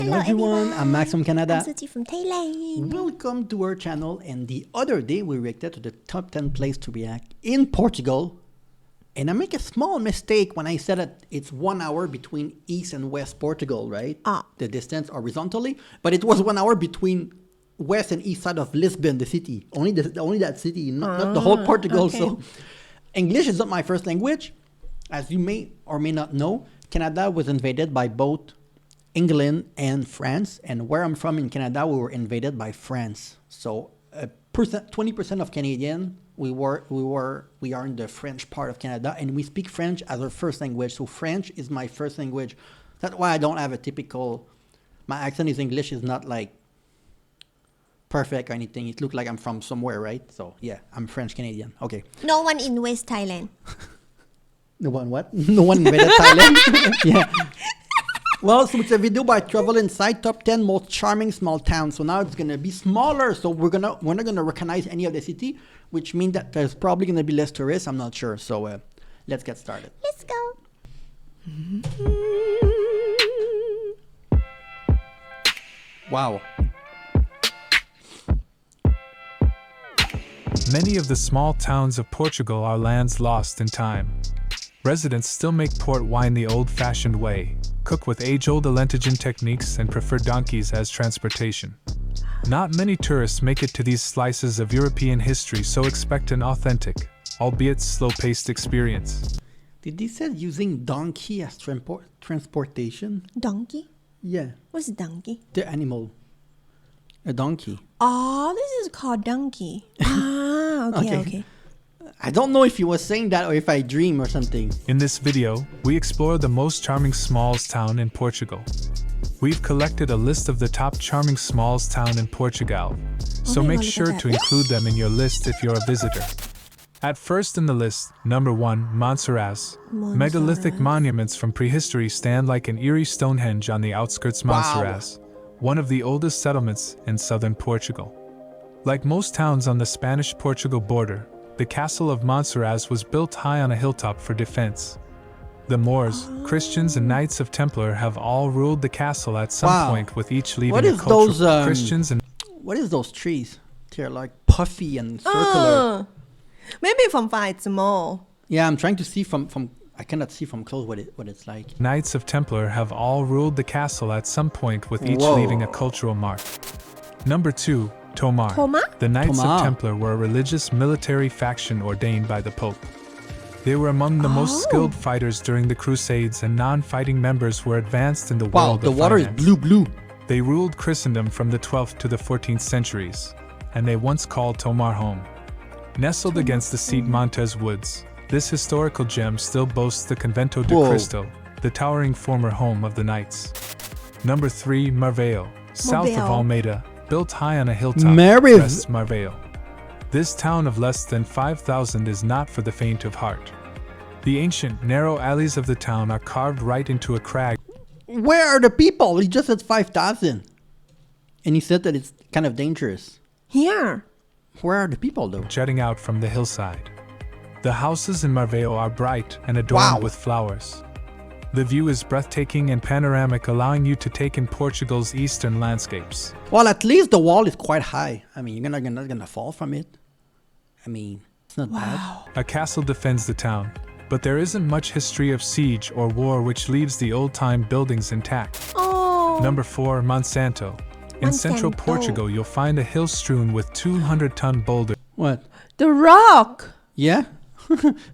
Hello everyone, I'm Max from Canada. I'm Suchi from Thailand. Welcome to our channel. And the other day we reacted to the top 10 place to react in Portugal. And I make a small mistake when I said that it's 1 hour between East and West Portugal, right? The distance horizontally. But it was 1 hour between West and East side of Lisbon, the city. Only that city, not the whole Portugal. Okay. So English is not my first language. As you may or may not know, Canada was invaded by both England and France, and where I'm from in Canada, we were invaded by France. So 20% of Canadian, we are in the French part of Canada, and we speak French as our first language. So French is my first language. That's why I don't have a typical. My accent is English is not like perfect or anything. It looks like I'm from somewhere, right? So yeah, I'm French Canadian. Okay. No one in West Thailand. No one what? No one invaded Thailand. Yeah. Well, so it's a video by Travel Insight, top 10 most charming small towns. So now it's gonna be smaller. So we're not gonna recognize any of the city, which means that there's probably gonna be less tourists. I'm not sure. So let's get started. Let's go. Wow. Many of the small towns of Portugal are lands lost in time. Residents still make port wine the old-fashioned way, cook with age-old Alentajan techniques, and prefer donkeys as transportation. Not many tourists make it to these slices of European history, so expect an authentic, albeit slow-paced experience. Did they say using donkey as transportation? Donkey? Yeah. What's a donkey? The animal. A donkey. Oh, this is called donkey. Okay. I don't know if he was saying that or if I dream or something. In this video, we explore the most charming smalls town in Portugal. We've collected a list of the top charming smalls town in Portugal, so make sure to include them in your list if you're a visitor. At first in the list, number 1, Monsaraz. Megalithic monuments from prehistory stand like an eerie Stonehenge on the outskirts. Monsaraz, one of the oldest settlements in southern Portugal. Like most towns on the Spanish-Portugal border, the castle of Monsaraz was built high on a hilltop for defense. The Moors, Christians, and Knights of Templar have all ruled the castle at some point, with each leaving a cultural Christians and. What is those trees? They're like puffy and circular. Maybe from far it's small. Yeah, I'm trying to see from. I cannot see from close what it's like. Knights of Templar have all ruled the castle at some point, with each leaving a cultural mark. Number 2. Tomar. The Knights of Templar were a religious military faction ordained by the Pope. They were among the most skilled fighters during the Crusades, and non-fighting members were advanced in the world of the water finance. Is blue. They ruled Christendom from the 12th to the 14th centuries, and they once called Tomar home. Nestled against the Cid Montes woods, this historical gem still boasts the Convento de Cristo, the towering former home of the Knights. Number 3, Marvao, south of Almeida. Built high on a hilltop, rests Marvao. This town of less than 5,000 is not for the faint of heart. The ancient, narrow alleys of the town are carved right into a crag. Where are the people? He just said 5,000. And he said that it's kind of dangerous. Here. Where are the people, though? Jutting out from the hillside. The houses in Marvao are bright and adorned with flowers. The view is breathtaking and panoramic, allowing you to take in Portugal's eastern landscapes. Well, at least the wall is quite high. I mean, you're not gonna fall from it. I mean, it's not bad. A castle defends the town, but there isn't much history of siege or war, which leaves the old-time buildings intact. Number 4, Monsanto. In central Portugal, you'll find a hill strewn with 200-ton boulders. What? The rock. Yeah?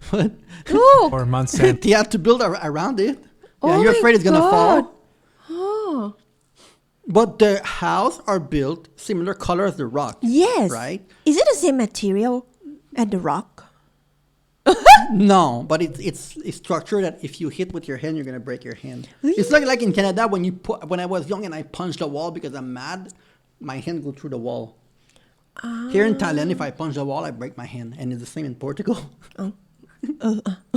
What? Ooh. Or Monsanto. They have to build around it. Yeah, you're afraid it's gonna fall. Oh. But the house are built similar color as the rock. Yes. Right? Is it the same material as the rock? No, but it's structured that if you hit with your hand, you're gonna break your hand. It's like in Canada when I was young and I punched the wall because I'm mad, my hand go through the wall. Here in Thailand, if I punch the wall, I break my hand, and it's the same in Portugal.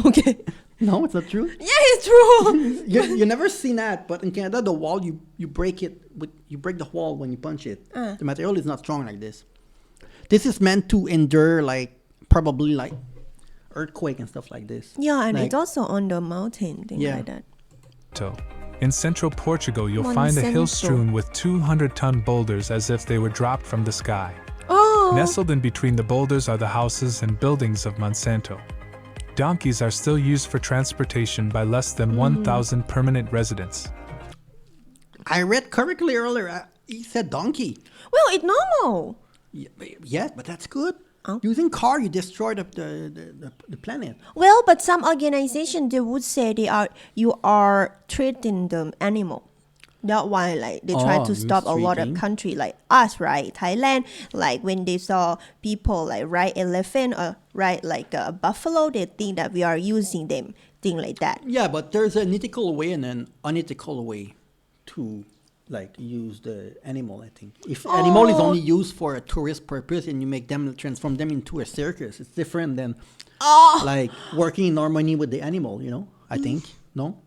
Okay. No, it's not true. Yeah, it's true. You never seen that, but in Canada, the wall you break it. You break the wall when you punch it. The material is not strong like this. This is meant to endure probably earthquake and stuff like this. Yeah, and it's also on the mountain, thing like that. In central Portugal, you'll find a hill Monsanto. strewn with 200-ton boulders as if they were dropped from the sky. Oh. Nestled in between the boulders are the houses and buildings of Monsanto. Donkeys are still used for transportation by less than 1,000 permanent residents. I read correctly earlier. He said donkey. Well, it's normal. Yeah, but that's good. Oh. Using car, you destroy the planet. Well, but some organization they would say you are treating the animal. That's why like they try to stop a lot of mistreating. country like us, right? Thailand, like when they saw people like ride elephant or ride like a buffalo, they think that we are using them, thing like that. Yeah, but there's an ethical way and an unethical way to like use the animal, I think. If animal is only used for a tourist purpose and you make them transform them into a circus, it's different than like working in harmony with the animal, you know, I think. No?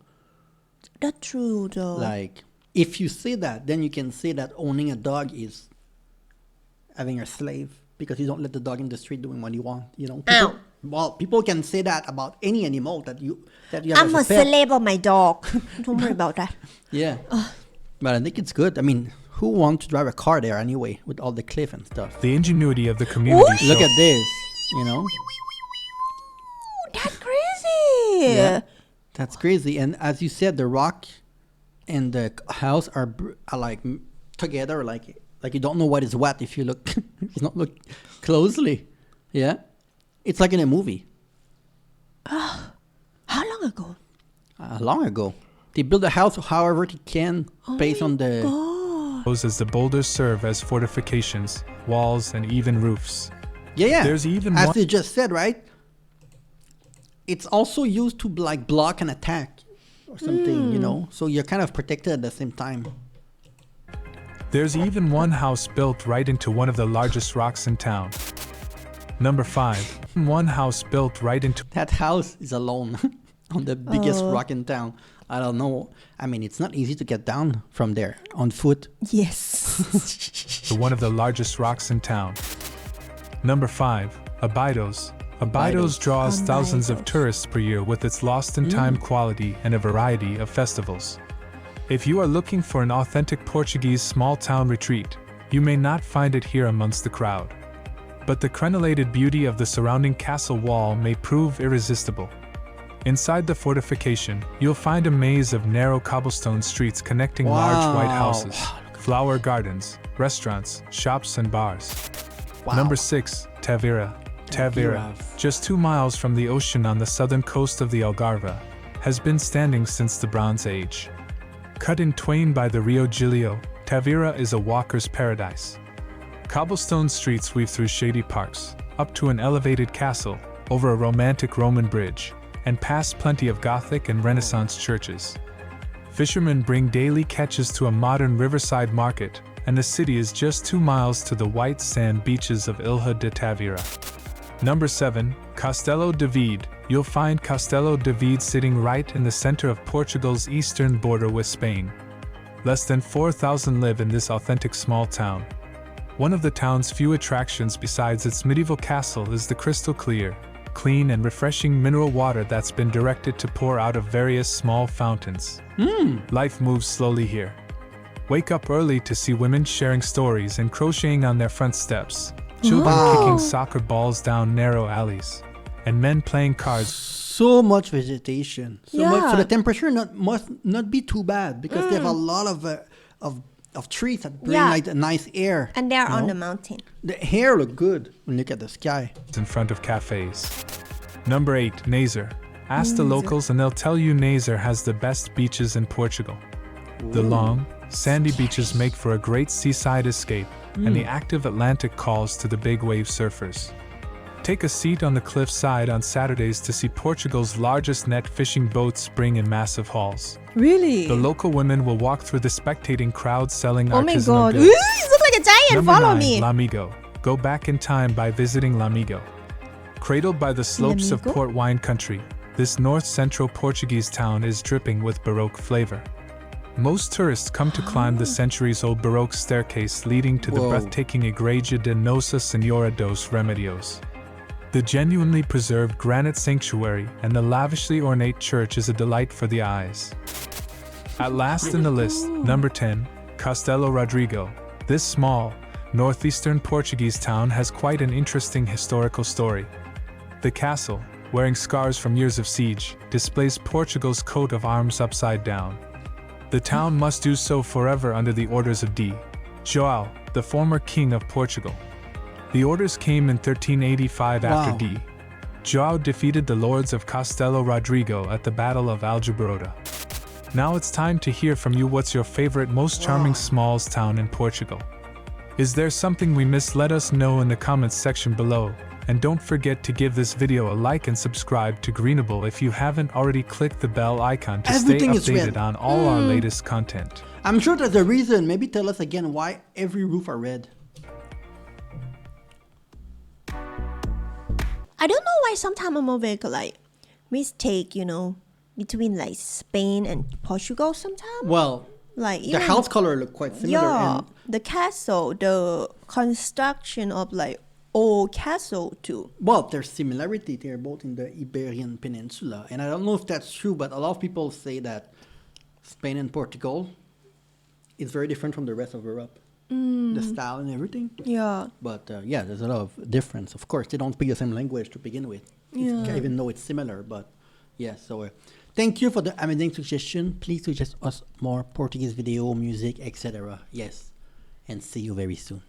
That's true though. Like if you say that, then you can say that owning a dog is having a slave because you don't let the dog in the street doing what you want, you know. People, well, people can say that about any animal that you have I'm as a a pet. slave of my dog. Don't worry about that. Yeah. But I think it's good. I mean, who wants to drive a car there anyway with all the cliff and stuff? The ingenuity of the community Look shows. at this, you know? That's crazy. Yeah. That's crazy. And as you said, the rock and the house are like together, like you don't know what is what if you look, if you don't look closely. Yeah. It's like in a movie. How long ago? Long ago. They build a house however they can based on the... As the boulders serve as fortifications, walls, and even roofs. Yeah. There's even as one- they just said, right? It's also used to like block an attack or something, you know? So you're kind of protected at the same time. There's even one house built right into one of the largest rocks in town. Number 5. One house built right into That house is alone on the biggest rock in town. I don't know. I mean, it's not easy to get down from there on foot. Yes. one of the largest rocks in town. Number 5. Obidos. Obidos draws thousands of tourists per year with its lost-in-time quality and a variety of festivals. If you are looking for an authentic Portuguese small-town retreat, you may not find it here amongst the crowd. But the crenellated beauty of the surrounding castle wall may prove irresistible. Inside the fortification, you'll find a maze of narrow cobblestone streets connecting large white houses, flower gardens, restaurants, shops, and bars. Number 6. Tavira. Tavira, just 2 miles from the ocean on the southern coast of the Algarve, has been standing since the Bronze Age. Cut in twain by the Rio Giglio, Tavira is a walker's paradise. Cobblestone streets weave through shady parks, up to an elevated castle, over a romantic Roman bridge, and past plenty of Gothic and Renaissance churches. Fishermen bring daily catches to a modern riverside market, and the city is just 2 miles to the white sand beaches of Ilha de Tavira. Number 7. Castelo de Vide. You'll find Castelo de Vide sitting right in the center of Portugal's eastern border with Spain. Less than 4,000 live in this authentic small town. One of the town's few attractions besides its medieval castle is the crystal clear, clean and refreshing mineral water that's been directed to pour out of various small fountains. Life moves slowly here. Wake up early to see women sharing stories and crocheting on their front steps, children kicking soccer balls down narrow alleys, and men playing cards. So much vegetation. So Yeah. so the temperature must not be too bad because they have a lot of trees that bring Yeah. like a nice air. And they're you on know? the mountain. The hair look good when you look at the sky. In front of cafes. Number 8. Nazare. Ask the locals and they'll tell you Nazare has the best beaches in Portugal. The long, sandy beaches make for a great seaside escape, and the active Atlantic calls to the big wave surfers. Take a seat on the cliff side on Saturdays to see Portugal's largest net fishing boats bring in massive hauls. Really? The local women will walk through the spectating crowd selling Oh my artisanal god. Ooh, goods. you look like a giant. Number Follow 9. me. Lamego. Go back in time by visiting Lamego. Cradled by the slopes of Lamego? port wine country, this north-central Portuguese town is dripping with Baroque flavor. Most tourists come to climb the centuries-old Baroque staircase leading to the Whoa. breathtaking Igreja de Nossa Senhora dos Remedios. The genuinely preserved granite sanctuary and the lavishly ornate church is a delight for the eyes. At last in the list, number 10, Castelo Rodrigo. This small, northeastern Portuguese town has quite an interesting historical story. The castle, wearing scars from years of siege, displays Portugal's coat of arms upside down. The town must do so forever under the orders of D. João, the former king of Portugal. The orders came in 1385 after D. João defeated the lords of Castelo Rodrigo at the Battle of Aljubarrota. Now it's time to hear from you. What's your favorite, most charming smalls town in Portugal? Is there something we missed? Let us know in the comments section below. And don't forget to give this video a like and subscribe to Greenable if you haven't already. Click the bell icon to Everything stay updated on all our latest content. I'm sure there's a reason. Maybe tell us again why every roof are red. I don't know why sometimes I'm make like mistake, between like Spain and Portugal sometimes. Well, Like the even, house color look quite similar. yeah, And the castle, the construction of like old castle too. well, there's similarity. They're both in the Iberian Peninsula. And I don't know if that's true, but a lot of people say that Spain and Portugal is very different from the rest of Europe. The style and everything. Yeah. But yeah, there's a lot of difference. Of course, they don't speak the same language to begin with. Yeah. Even though it's similar. But yeah, so thank you for the amazing suggestion. Please suggest us more Portuguese video, music, etc. Yes. And see you very soon.